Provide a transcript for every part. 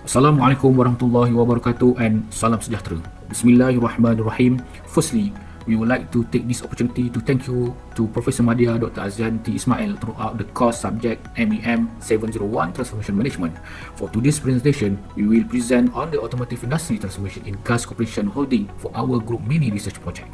Assalamualaikum warahmatullahi wabarakatuh and salam sejahtera. Bismillahirrahmanirrahim. Firstly, we would like to take this opportunity to thank you to Professor Madya Dr. Azhar Ismail throughout the course subject MEM 701 Transformation Management. For today's presentation, we will present on the automotive industry transformation in Ghaz Corporation Holding for our group mini research project.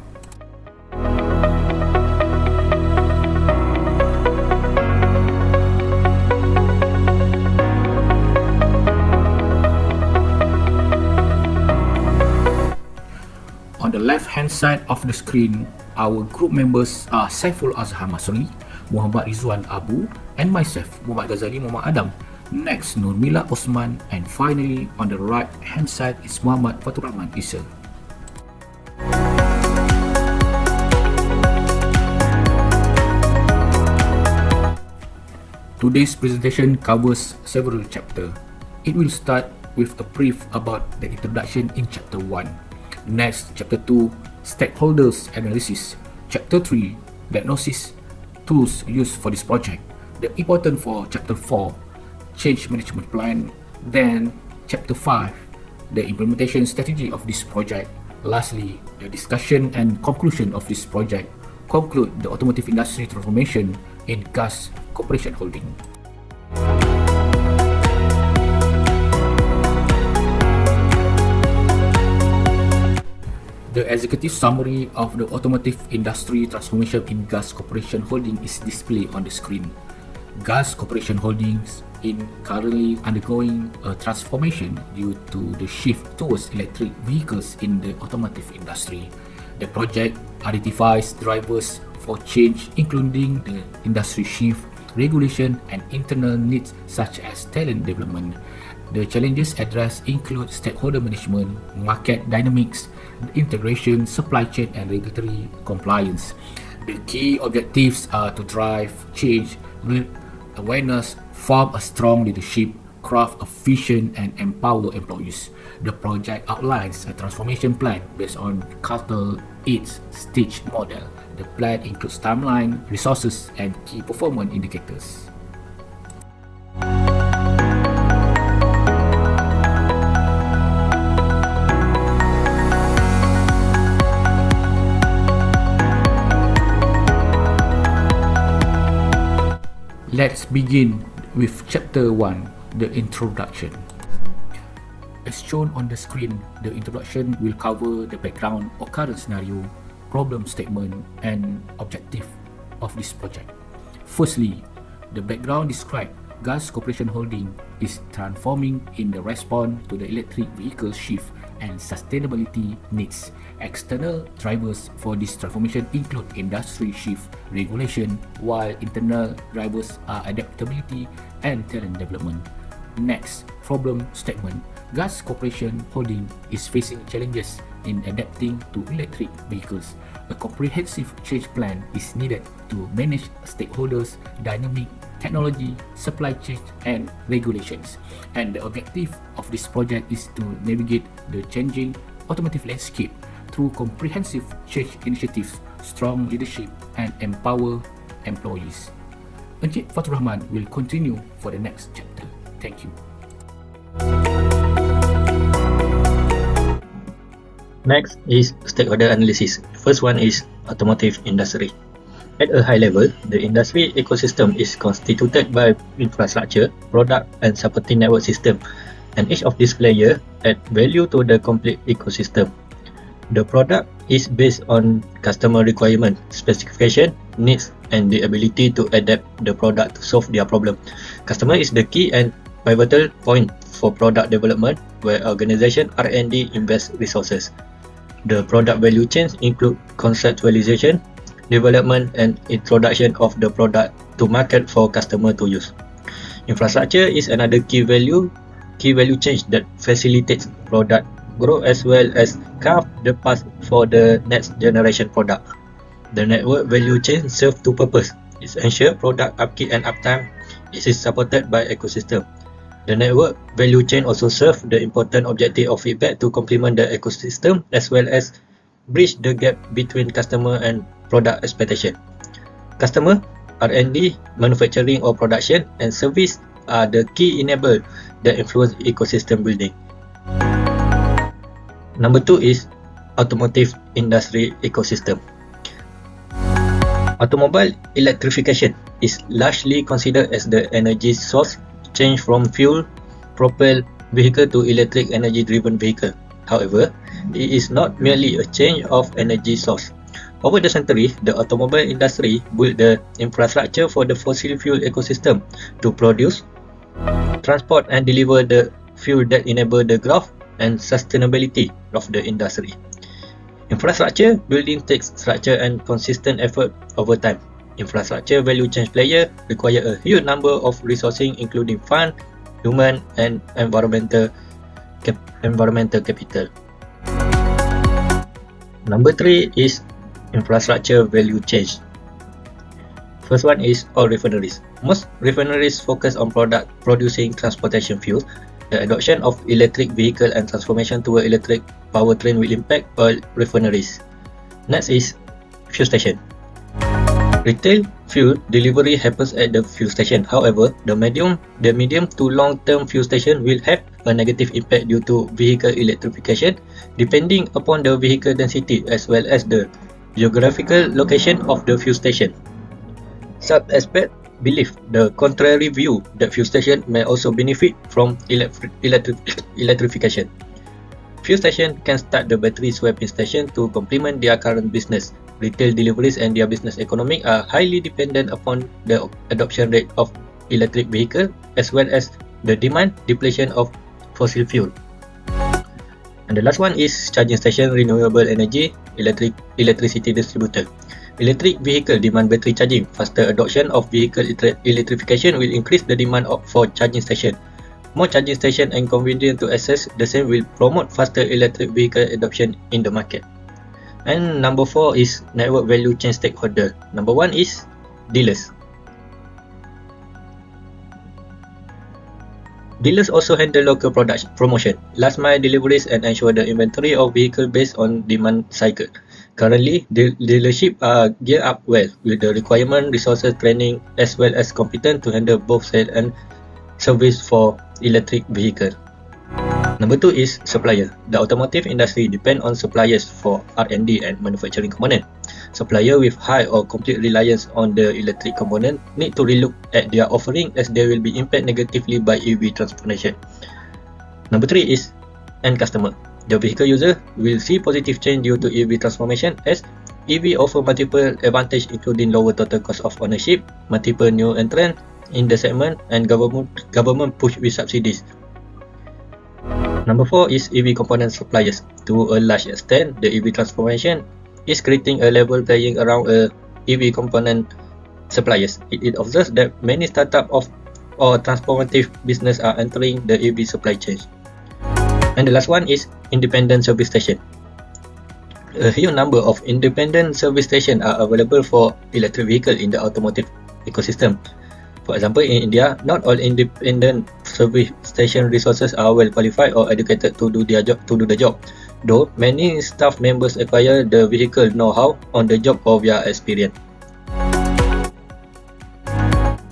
On the left-hand side of the screen, our group members are Saiful Azhar Masri, Muhamad Ridzwan and myself, Muhamad Ghazali Muhammad Adam. Next, Nurmina Usman, and finally, on the right-hand side is Muhamad Fathurrahman Isa. Today's presentation covers several chapters. It will start with a brief about the introduction in Chapter 1. Next, Chapter 2, Stakeholders Analysis. Chapter 3, Diagnosis Tools used for this project. The important for Chapter 4, Change Management Plan. Then, Chapter 5, the implementation strategy of this project. Lastly, the discussion and conclusion of this project conclude the automotive industry transformation in Ghaz Corporation Holding. The executive summary of the automotive industry transformation in Ghaz Corporation Holding is displayed on the screen. Ghaz Corporation Holdings is currently undergoing a transformation due to the shift towards electric vehicles in the automotive industry. The project identifies drivers for change, including the industry shift, regulation, and internal needs such as talent development. The challenges addressed include stakeholder management, market dynamics, integration, supply chain, and regulatory compliance. The key objectives are to drive change, build awareness, form a strong leadership, craft a vision, and empower employees. The project outlines a transformation plan based on Cartel 8-stage model. The plan includes timeline, resources, and key performance indicators. Let's begin with Chapter 1, the introduction. As shown on the screen, the introduction will cover the background, occurrence scenario, problem statement, and objective of this project. Firstly, the background describes Ghaz Corporation Holding is transforming in the response to the electric vehicle shift and sustainability needs. External drivers for this transformation include industry shift, regulation, while internal drivers are adaptability and talent development. Next, problem statement. Ghaz Corporation Holding is facing challenges in adapting to electric vehicles. A comprehensive change plan is needed to manage stakeholders, dynamic technology, supply chain, and regulations. And the objective of this project is to navigate the changing automotive landscape through comprehensive change initiatives, strong leadership, and empower employees. Encik Fathurrahman will continue for the next chapter. Thank you. Next is stakeholder analysis. First one is automotive industry. At a high level, the industry ecosystem is constituted by infrastructure, product, and supporting network system, and each of these players add value to the complete ecosystem. The product is based on customer requirement, specification, needs, and the ability to adapt the product to solve their problem. Customer is the key and pivotal point for product development, where organization R&D invest resources. The product value chains include conceptualization, development, and introduction of the product to market for customer to use. Infrastructure is another key value chain that facilitates product growth as well as carve the path for the next generation product. The network value chain serves two purposes. It ensures product upkeep and uptime. It is supported by ecosystem. The network value chain also serves the important objective of feedback to complement the ecosystem as well as bridge the gap between customer and product expectation. Customer, R&D, manufacturing or production, and service are the key enabler that influence ecosystem building. Number 2 is automotive industry ecosystem. Automobile electrification is largely considered as the energy source change from fuel-propelled vehicle to electric energy-driven vehicle. However, it is not merely a change of energy source. Over the century, the automobile industry built the infrastructure for the fossil fuel ecosystem to produce, transport and deliver the fuel that enable the growth and sustainability of the industry. Infrastructure building takes structure and consistent effort over time. Infrastructure value chain players require a huge number of resources including fund, human and environmental capital. Number 3 is infrastructure value chain. First one is oil refineries. Most refineries focus on producing transportation fuels. The adoption of electric vehicle and transformation to an electric powertrain will impact oil refineries. Next is fuel station. Retail fuel delivery happens at the fuel station. However, the medium to long-term fuel station will have a negative impact due to vehicle electrification, depending upon the vehicle density as well as the geographical location of the fuel station. Some experts believe the contrary view that fuel station may also benefit from electrification. Fuel station can start the battery swapping station to complement their current business. Retail deliveries and their business economics are highly dependent upon the adoption rate of electric vehicle as well as the demand depletion of fossil fuel. And the last one is charging station, renewable energy, electricity distributor. Electric vehicle demand battery charging. Faster adoption of vehicle electrification will increase the demand for charging station. More charging station and convenient to access the same will promote faster electric vehicle adoption in the market. And number 4 is network value chain stakeholder. Number 1 is dealers. Dealers also handle local product promotion, last mile deliveries and ensure the inventory of vehicle based on demand cycle. Currently, dealerships are geared up well with the requirement, resources, training as well as competent to handle both sale and service for electric vehicle. Number 2 is supplier. The automotive industry depends on suppliers for R&D and manufacturing component. Suppliers with high or complete reliance on the electric component need to relook at their offering as they will be impacted negatively by EV transformation. Number 3 is end customer. The vehicle user will see positive change due to EV transformation as EV offer multiple advantages including lower total cost of ownership, multiple new entrants in the segment and government push with subsidies. Number 4 is EV component suppliers. To a large extent, the EV transformation is creating a level playing around EV component suppliers. It observes that many startups or transformative business are entering the EV supply chain. And the last one is independent service station. A huge number of independent service stations are available for electric vehicles in the automotive ecosystem. For example, in India, not all independent service station resources are well qualified or educated to do the job. Though many staff members acquire the vehicle know-how on the job or via experience.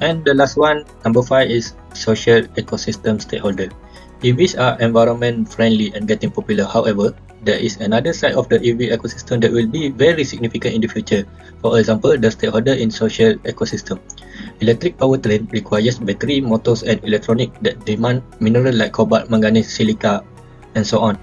And the last one, number 5 is social ecosystem stakeholder. EVs are environment friendly and getting popular. However, there is another side of the EV ecosystem that will be very significant in the future. For example, the stakeholder in social ecosystem. Electric powertrain requires battery, motors and electronics that demand minerals like cobalt, manganese, silica and so on.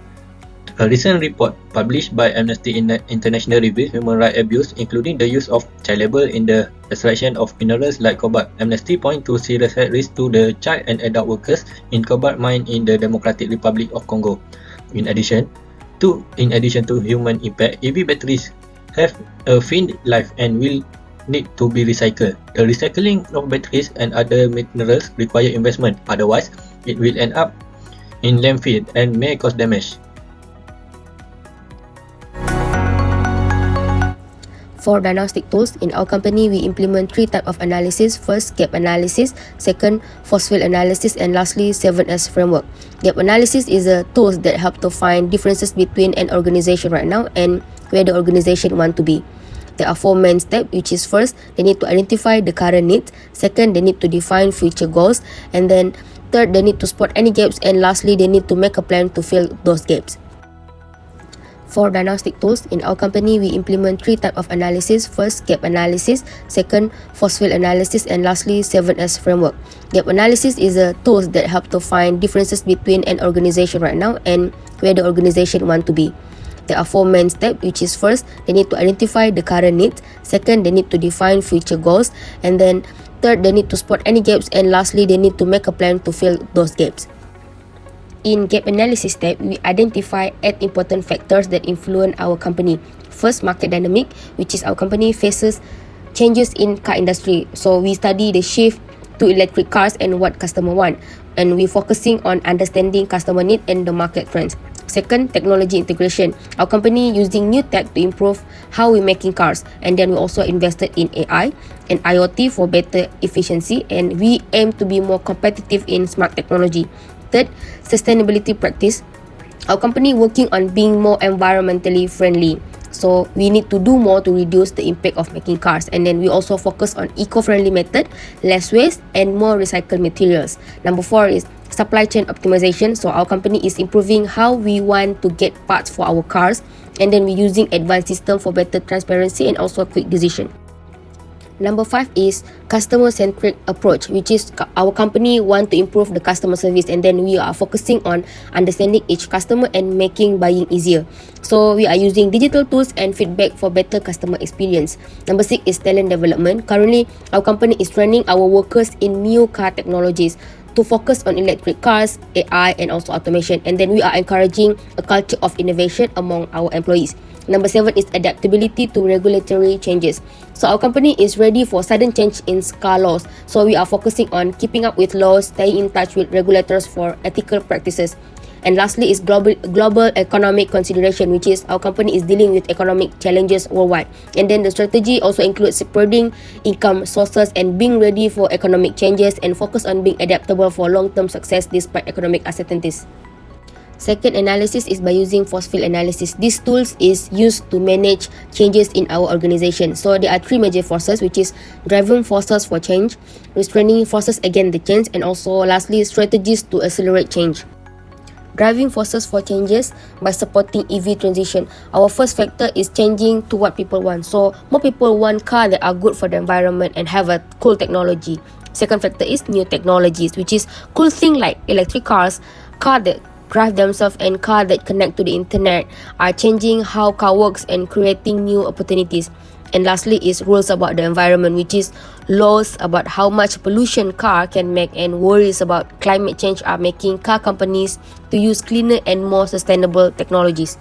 A recent report published by Amnesty International reveals human rights abuse, including the use of child labor in the extraction of minerals like cobalt. Amnesty points to serious health risks to the child and adult workers in cobalt mine in the Democratic Republic of Congo. In addition to human impact, EV batteries have a finite life and will need to be recycled. The recycling of batteries and other minerals require investment, otherwise it will end up in landfill and may cause damage. For diagnostic tools, in our company, we implement 3 types of analysis. First, gap analysis. Second, force field analysis. And lastly, 7S framework. Gap analysis is a tool that help to find differences between an organization right now and where the organization want to be. There are 4 main steps, which is first, they need to identify the current needs. Second, they need to define future goals. And then third, they need to spot any gaps. And lastly, they need to make a plan to fill those gaps. For diagnostic tools, in our company, we implement 3 types of analysis. First, gap analysis. Second, force field analysis. And lastly, 7S framework. Gap analysis is a tool that helps to find differences between an organization right now and where the organization want to be. There are 4 main steps, which is first, they need to identify the current needs. Second, they need to define future goals. And then third, they need to spot any gaps. And lastly, they need to make a plan to fill those gaps. In gap analysis step, we identify 8 important factors that influence our company. First, market dynamic, which is our company faces changes in car industry. So we study the shift to electric cars and what customer want. And we're focusing on understanding customer need and the market trends. Second, technology integration. Our company using new tech to improve how we're making cars. And then we also invested in AI and IoT for better efficiency. And we aim to be more competitive in smart technology. Third, sustainability practice. Our company working on being more environmentally friendly. So we need to do more to reduce the impact of making cars. And then we also focus on eco-friendly method, less waste and more recycled materials. Number 4 is supply chain optimization. So our company is improving how we want to get parts for our cars. And then we're using advanced system for better transparency and also quick decision. Number 5 is customer-centric approach, which is our company want to improve the customer service, and then we are focusing on understanding each customer and making buying easier. So we are using digital tools and feedback for better customer experience. Number 6 is talent development. Currently, our company is training our workers in new car technologies to focus on electric cars, AI and also automation. And then we are encouraging a culture of innovation among our employees. Number 7 is adaptability to regulatory changes. So our company is ready for sudden change in car laws. So we are focusing on keeping up with laws, staying in touch with regulators for ethical practices. And lastly is global economic consideration, which is our company is dealing with economic challenges worldwide. And then the strategy also includes spreading income sources and being ready for economic changes and focus on being adaptable for long-term success despite economic uncertainties. Second analysis is by using force field analysis. This tool is used to manage changes in our organization. So there are 3 major forces, which is driving forces for change, restraining forces against the change, and also lastly strategies to accelerate change. Driving forces for changes by supporting EV transition. Our first factor is changing to what people want. So more people want cars that are good for the environment and have a cool technology. Second factor is new technologies, which is cool thing like electric cars, car that drive themselves and car that connect to the internet are changing how car works and creating new opportunities. And lastly is rules about the environment, which is laws about how much pollution car can make, and worries about climate change are making car companies to use cleaner and more sustainable technologies.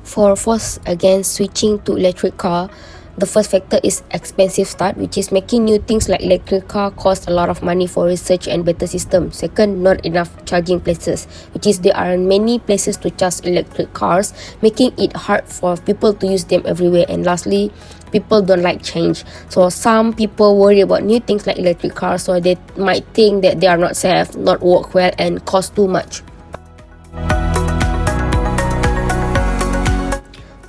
For force against switching to electric car, the first factor is expensive start, which is making new things like electric car cost a lot of money for research and better system. Second, not enough charging places, which is there aren't many places to charge electric cars, making it hard for people to use them everywhere. And lastly, people don't like change. So some people worry about new things like electric cars, so they might think that they are not safe, not work well and cost too much.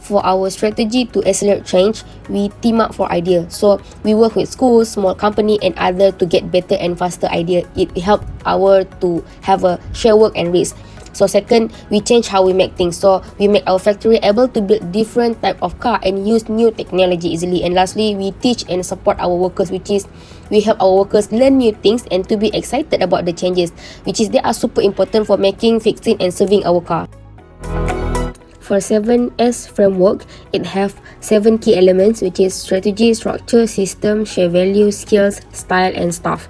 For our strategy to accelerate change, we team up for idea. So we work with schools, small company and other to get better and faster idea. It help our to have a share work and risk. So second, we change how we make things. So we make our factory able to build different type of car and use new technology easily. And lastly, we teach and support our workers, which is we help our workers learn new things and to be excited about the changes, which is they are super important for making, fixing and serving our car. For 7S framework, it have 7 key elements, which is strategy, structure, system, share value, skills, style and staff.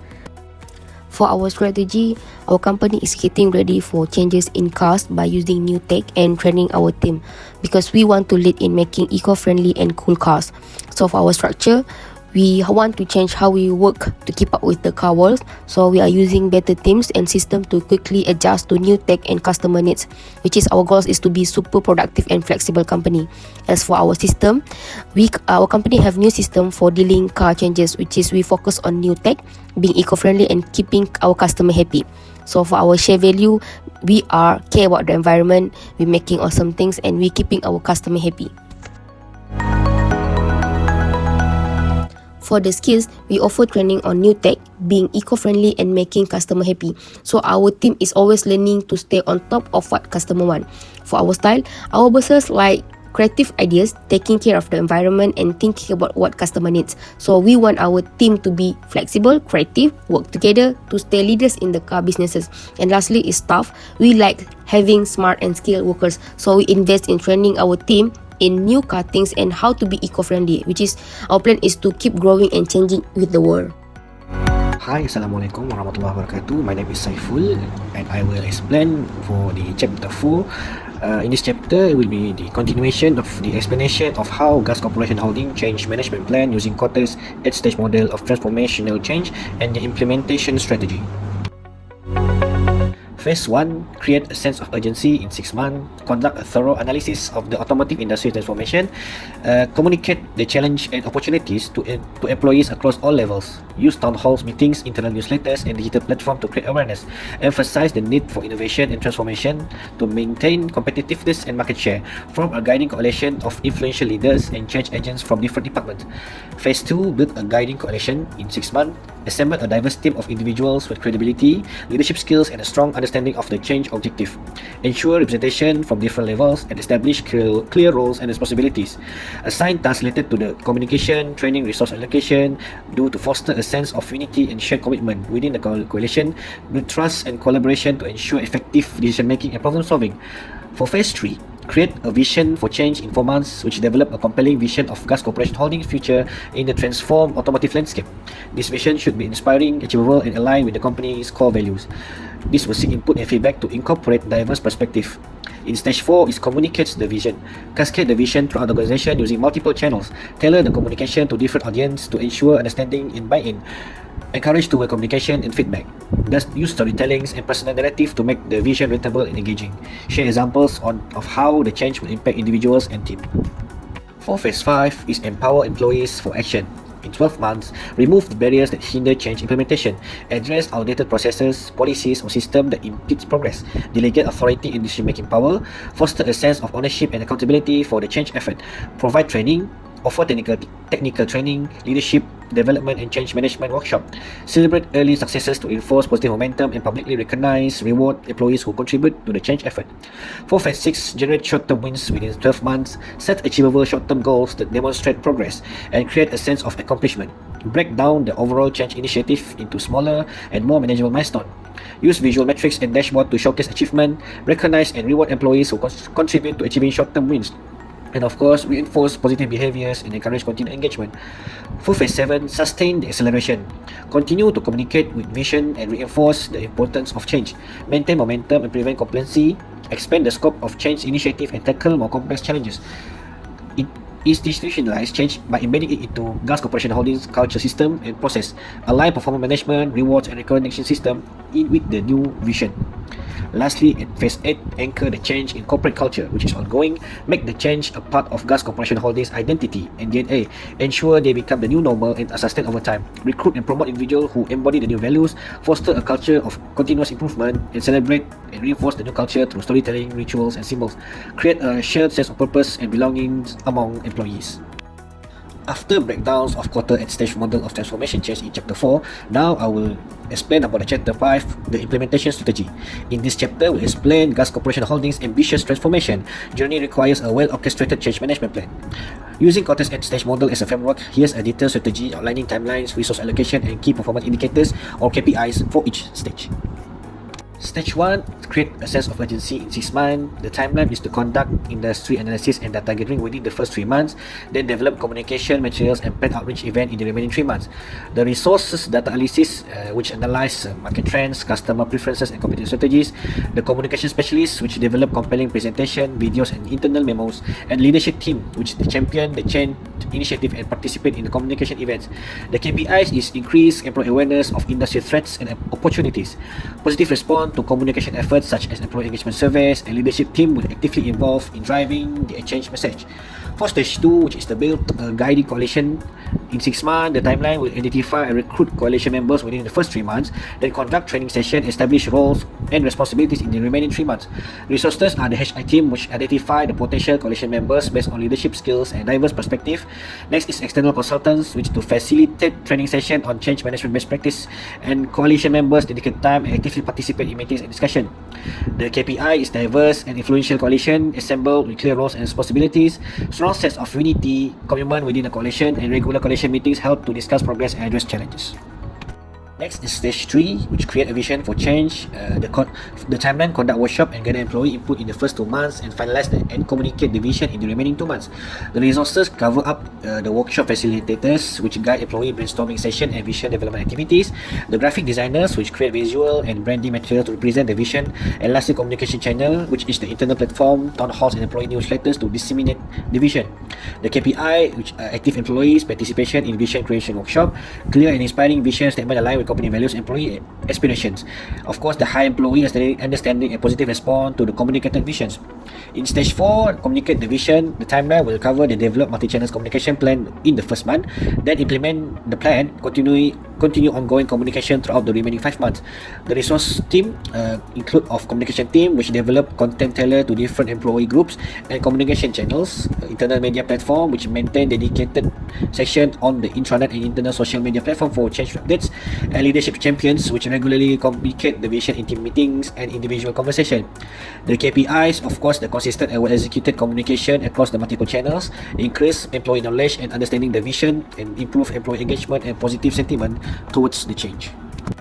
For our strategy, our company is getting ready for changes in cars by using new tech and training our team, because we want to lead in making eco-friendly and cool cars. So for our structure, we want to change how we work to keep up with the car world. So we are using better teams and system to quickly adjust to new tech and customer needs, which is our goal is to be super productive and flexible company. As for our system, our company have new system for dealing car changes, which is we focus on new tech, being eco-friendly and keeping our customer happy. So for our share value, we are care about the environment, we making awesome things and we keeping our customer happy. For the skills, we offer training on new tech, being eco-friendly and making customer happy. So our team is always learning to stay on top of what customer want. For our style, our bosses like creative ideas, taking care of the environment and thinking about what customer needs. So we want our team to be flexible, creative, work together to stay leaders in the car businesses. And lastly is staff. We like having smart and skilled workers. So we invest in training our team in new car things and how to be eco-friendly, which is our plan is to keep growing and changing with the world. Hi, Assalamualaikum warahmatullahi wabarakatuh. My name is Saiful and I will explain for the chapter 4. In this chapter, it will be the continuation of the explanation of how Ghaz Corporation Holding changed management plan using quarters 8-stage model of transformational change and the implementation strategy. Phase 1, create a sense of urgency in 6 months, conduct a thorough analysis of the automotive industry transformation, communicate the challenge and opportunities to employees across all levels, use town halls, meetings, internal newsletters and digital platform to create awareness, emphasize the need for innovation and transformation to maintain competitiveness and market share, form a guiding coalition of influential leaders and change agents from different departments. Phase 2, build a guiding coalition in 6 months, assemble a diverse team of individuals with credibility, leadership skills and a strong understanding of the change objective. Ensure representation from different levels and establish clear roles and responsibilities. Assign tasks related to the communication, training, resource allocation, to foster a sense of unity and shared commitment within the coalition, build trust and collaboration to ensure effective decision making and problem solving. For phase 3, create a vision for change in 4 months, which develop a compelling vision of Ghaz Corporation Holding's future in the transformed automotive landscape. This vision should be inspiring, achievable, and aligned with the company's core values. This will seek input and feedback to incorporate diverse perspectives. In stage 4 is communicates the vision. Cascade the vision throughout the organization using multiple channels. Tailor the communication to different audiences to ensure understanding and buy-in. Encourage two-way communication and feedback. Thus, use storytellings and personal narrative to make the vision relatable and engaging. Share examples of how the change will impact individuals and team. For phase 5 is empower employees for action. In 12 months, remove the barriers that hinder change implementation, address outdated processes, policies or systems that impede progress, delegate authority and decision-making power, foster a sense of ownership and accountability for the change effort, provide training, offer technical training, leadership, development and change management workshop, celebrate early successes to enforce positive momentum and publicly recognize, reward employees who contribute to the change effort. For phase 6, generate short-term wins within 12 months, set achievable short-term goals that demonstrate progress and create a sense of accomplishment. Break down the overall change initiative into smaller and more manageable milestones. Use visual metrics and dashboard to showcase achievement, recognize and reward employees who contribute to achieving short-term wins. And of course, reinforce positive behaviors and encourage continued engagement. For phase 7, sustain the acceleration. Continue to communicate with vision and reinforce the importance of change. Maintain momentum and prevent complacency. Expand the scope of change initiative and tackle more complex challenges. Institutionalize change by embedding it into Ghaz Corporation Holdings culture system and process. Align performance management, rewards and recognition system with the new vision. Lastly, at phase 8, anchor the change in corporate culture, which is ongoing. Make the change a part of Ghaz Corporation Holdings' identity and DNA. Ensure they become the new normal and are sustained over time. Recruit and promote individuals who embody the new values. Foster a culture of continuous improvement and celebrate and reinforce the new culture through storytelling, rituals and symbols. Create a shared sense of purpose and belongings among employees. After breakdowns of quarter and stage model of transformation change in chapter 4, now I will explain about the chapter 5, the implementation strategy. In this chapter, we'll explain Ghaz Corporation Holdings' ambitious transformation journey requires a well-orchestrated change management plan. Using quarters and stage model as a framework, here's a detailed strategy outlining timelines, resource allocation, and key performance indicators or KPIs for each stage. Stage 1, create a sense of urgency in 6 months. The timeline is to conduct industry analysis and data gathering within the first 3 months, then develop communication materials and plan outreach event in the remaining 3 months. The resources data analysis, which analyze market trends, customer preferences and competitive strategies. The communication specialists, which develop compelling presentation, videos and internal memos. And leadership team, which champion the change initiative and participate in the communication events. The KPIs is increase employee awareness of industry threats and opportunities. Positive response to communication efforts such as employee engagement surveys, and leadership team will actively involve in driving the change message. For stage 2, which is to build a guiding coalition, in 6 months, the timeline will identify and recruit coalition members within the first 3 months, then conduct training sessions, establish roles, and responsibilities in the remaining 3 months. Resources are the HI team, which identify the potential coalition members based on leadership skills and diverse perspective. Next is external consultants, which to facilitate training session on change management best practice, and coalition members dedicate time and actively participate in meetings and discussion. The KPI is diverse and influential coalition assembled with clear roles and responsibilities, strong sense of unity, commitment within the coalition, and regular coalition meetings help to discuss progress and address challenges. Next is stage 3, which create a vision for change. The timeline, conduct workshop and gather employee input in the first 2 months and finalize and communicate the vision in the remaining 2 months. The resources cover up the workshop facilitators, which guide employee brainstorming session and vision development activities. The graphic designers, which create visual and branding material to represent the vision. And lastly, communication channel, which is the internal platform, town halls and employee newsletters to disseminate the vision. The KPI, which are active employees, participation in vision creation workshop, clear and inspiring vision statement aligned with company values, employee aspirations. Of course, the high employee understanding and positive response to the communicated visions. In stage 4, communicate the vision. The timeline will cover the develop multi-channels communication plan in the first month, then implement the plan, continue ongoing communication throughout the remaining 5 months. The resource team include of communication team, which develop content tailored to different employee groups, and communication channels, internal media platform, which maintain dedicated section on the intranet and internal social media platform for change updates, and leadership champions, which regularly communicate the vision in team meetings and individual conversation. The KPIs, of course, the consistent and well-executed communication across the multiple channels, increase employee knowledge and understanding the vision, and improve employee engagement and positive sentiment towards the change.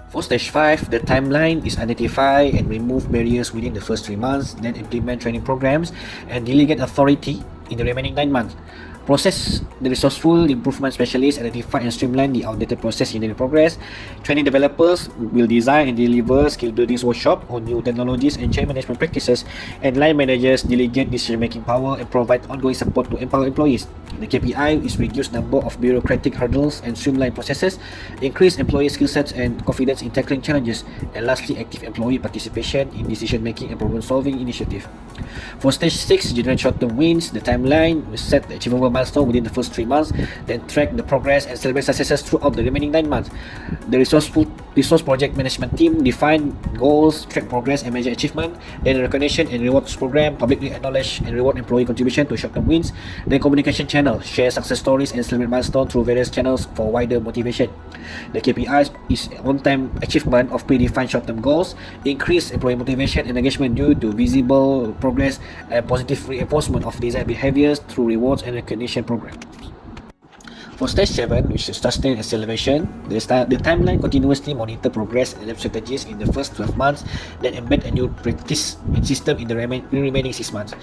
For stage 5, the timeline is identify and remove barriers within the first 3 months, then implement training programs and delegate authority in the remaining 9 months. Process the resourceful improvement specialists, identify and streamline the outdated process in the progress. Training developers will design and deliver skill building workshop on new technologies and change management practices, and line managers delegate decision-making power and provide ongoing support to empower employees. The KPI is reduce number of bureaucratic hurdles and streamline processes, increase employee skill sets and confidence in tackling challenges, and lastly, active employee participation in decision-making and problem-solving initiative. For stage 6, generate short-term wins. The timeline will set the achievable milestone within the first 3 months, then track the progress and celebrate successes throughout the remaining 9 months. The resource project management team define goals, track progress and measure achievement. Then the recognition and rewards program, publicly acknowledge and reward employee contribution to short-term wins. Then communication channel, share success stories and celebrate milestones through various channels for wider motivation. The KPIs is on-time achievement of predefined short-term goals, increase employee motivation and engagement due to visible progress, and positive reinforcement of desired behaviors through rewards and recognition program. For stage 7, which is sustain acceleration, the timeline continuously monitor progress and adapt strategies in the first 12 months, then embed a new practice and system in the remaining 6 months.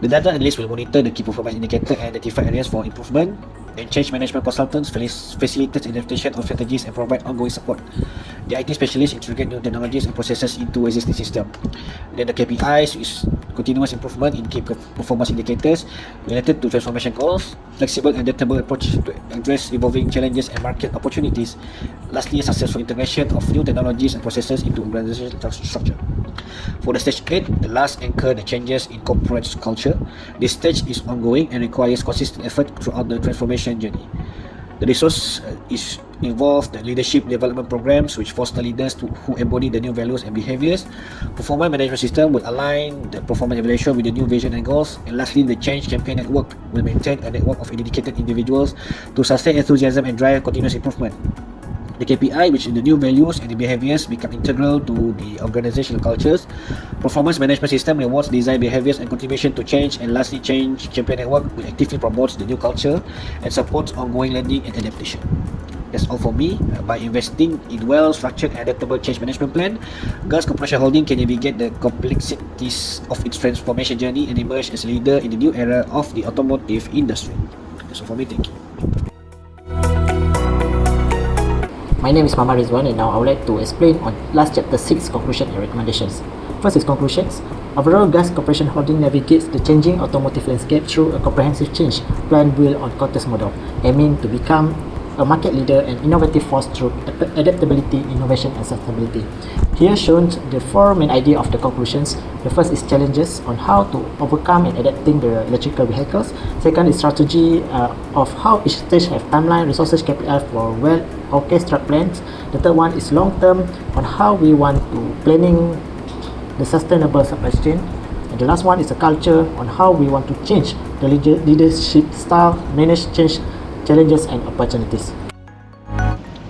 The data analyst will monitor the key performance indicator and identify areas for improvement. And change management consultants facilitate adaptation of strategies and provide ongoing support. The IT specialists integrate new technologies and processes into existing system. Then the KPIs is continuous improvement in key performance indicators related to transformation goals, flexible and adaptable approach to address evolving challenges and market opportunities. Lastly, successful integration of new technologies and processes into organizational structure. For the stage 8, the last anchor the changes in corporate culture. This stage is ongoing and requires consistent effort throughout the transformation journey. The resource is involved the leadership development programs, which foster leaders who embody the new values and behaviors. Performance management system will align the performance evaluation with the new vision and goals. And lastly, the change campaign network will maintain a network of dedicated individuals to sustain enthusiasm and drive continuous improvement. The KPI, which is the new values and the behaviors, become integral to the organizational cultures. Performance management system rewards desired behaviors and contribution to change. And lastly, change champion network will actively promotes the new culture and supports ongoing learning and adaptation. That's all for me. By investing in well-structured and adaptable change management plan, Ghaz Corporation Holding can navigate the complexities of its transformation journey and emerge as a leader in the new era of the automotive industry. That's all for me. Thank you. My name is Muhamad Ridzwan, and now I would like to explain on last chapter 6 conclusion and recommendations. First is conclusions. Overall, Ghaz Corporation Holding navigates the changing automotive landscape through a comprehensive change plan built on contest model, aiming to become a market leader and innovative force through adaptability, innovation and sustainability. Here shown the 4 main ideas of the conclusions. The first is challenges on how to overcome and adapting the electrical vehicles. Second is strategy of how each stage have timeline, resources, KPI for well orchestrated plans. The third one is long term on how we want to planning the sustainable supply chain. And the last one is a culture on how we want to change the leadership style, manage change, challenges and opportunities.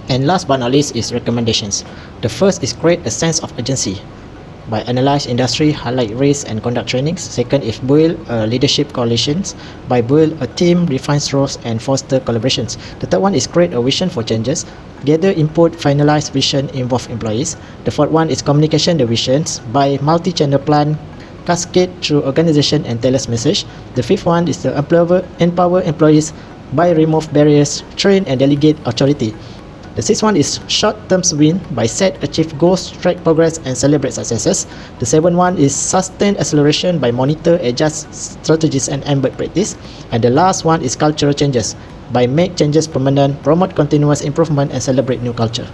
And last but not least is recommendations. The first is create a sense of urgency by analyze industry, highlight risks and conduct trainings. Second is build leadership coalitions by build a team, refine roles and foster collaborations. The third one is create a vision for changes, gather input, finalize vision, involve employees. The fourth one is communication the visions by multi-channel plan, cascade through organization and tailor message. The fifth one is to empower employees by remove barriers, train and delegate authority. The sixth one is short-term win by set, achieve goals, track progress and celebrate successes. The seventh one is sustained acceleration by monitor, adjust strategies and embed practice. And the last one is cultural changes by make changes permanent, promote continuous improvement and celebrate new culture.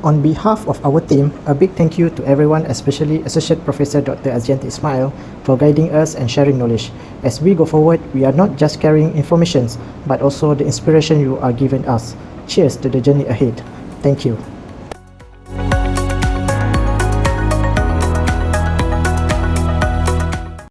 On behalf of our team, a big thank you to everyone, especially Associate Professor Dr. Azhar Ismail, for guiding us and sharing knowledge. As we go forward, we are not just carrying information, but also the inspiration you are giving us. Cheers to the journey ahead. Thank you.